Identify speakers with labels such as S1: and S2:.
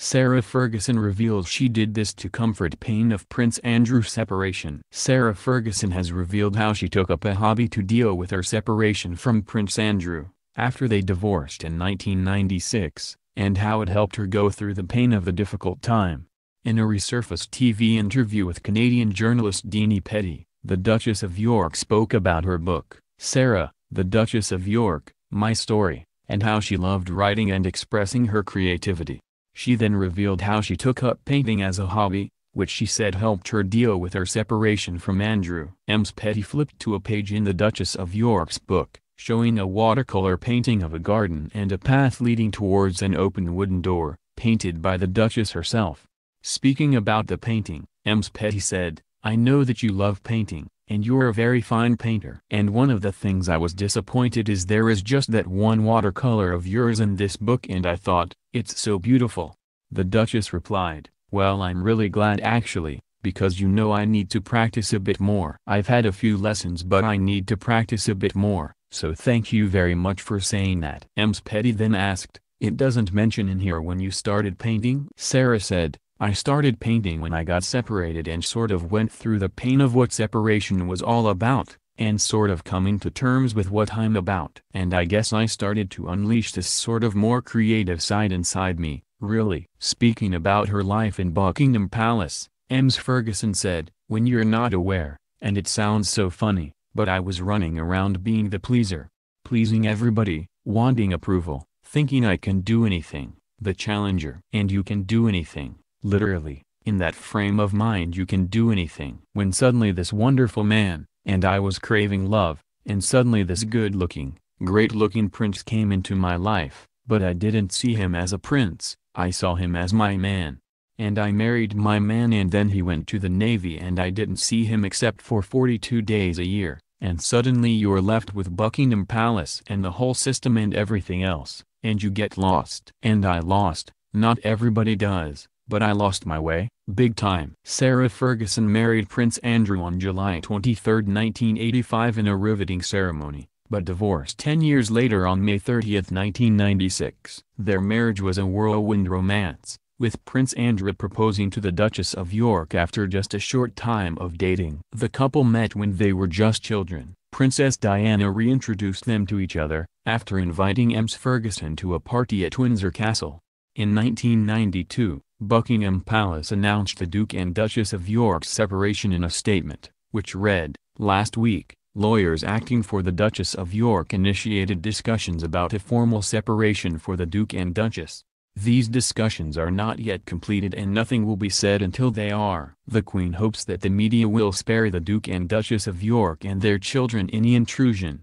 S1: Sarah Ferguson reveals she did this to comfort pain of Prince Andrew's separation. Sarah Ferguson has revealed how she took up a hobby to deal with her separation from Prince Andrew, after they divorced in 1996, and how it helped her go through the pain of the difficult time. In a resurfaced TV interview with Canadian journalist Deanie Petty, the Duchess of York spoke about her book, Sarah, the Duchess of York, My Story, and how she loved writing and expressing her creativity. She then revealed how she took up painting as a hobby, which she said helped her deal with her separation from Andrew. Ms. Petty flipped to a page in the Duchess of York's book, showing a watercolor painting of a garden and a path leading towards an open wooden door, painted by the Duchess herself. Speaking about the painting, Ms. Petty said, "I know that you love painting, and you're a very fine painter. And one of the things I was disappointed is there is just that one watercolor of yours in this book, and I thought, it's so beautiful." The Duchess replied, "Well, I'm really glad actually, because you know I need to practice a bit more. I've had a few lessons but I need to practice a bit more, so thank you very much for saying that." Ms. Petty then asked, "It doesn't mention in here when you started painting?" Sarah said, "I started painting when I got separated and sort of went through the pain of what separation was all about, and sort of coming to terms with what I'm about. And I guess I started to unleash this sort of more creative side inside me, really." Speaking about her life in Buckingham Palace, Ms. Ferguson said, "When you're not aware, and it sounds so funny, but I was running around being the pleaser. Pleasing everybody, wanting approval, thinking I can do anything, the challenger. And you can do anything. Literally, in that frame of mind you can do anything. When suddenly this wonderful man, and I was craving love, and suddenly this good-looking, great-looking prince came into my life, but I didn't see him as a prince, I saw him as my man. And I married my man, and then he went to the Navy and I didn't see him except for 42 days a year, and suddenly you're left with Buckingham Palace and the whole system and everything else, and you get lost. And I lost, not everybody does. But I lost my way, big time." Sarah Ferguson married Prince Andrew on July 23, 1985 in a riveting ceremony, but divorced 10 years later on May 30, 1996. Their marriage was a whirlwind romance, with Prince Andrew proposing to the Duchess of York after just a short time of dating. The couple met when they were just children. Princess Diana reintroduced them to each other, after inviting Ms. Ferguson to a party at Windsor Castle. In 1992, Buckingham Palace announced the Duke and Duchess of York's separation in a statement, which read, "Last week, lawyers acting for the Duchess of York initiated discussions about a formal separation for the Duke and Duchess. These discussions are not yet completed and nothing will be said until they are. The Queen hopes that the media will spare the Duke and Duchess of York and their children any intrusion,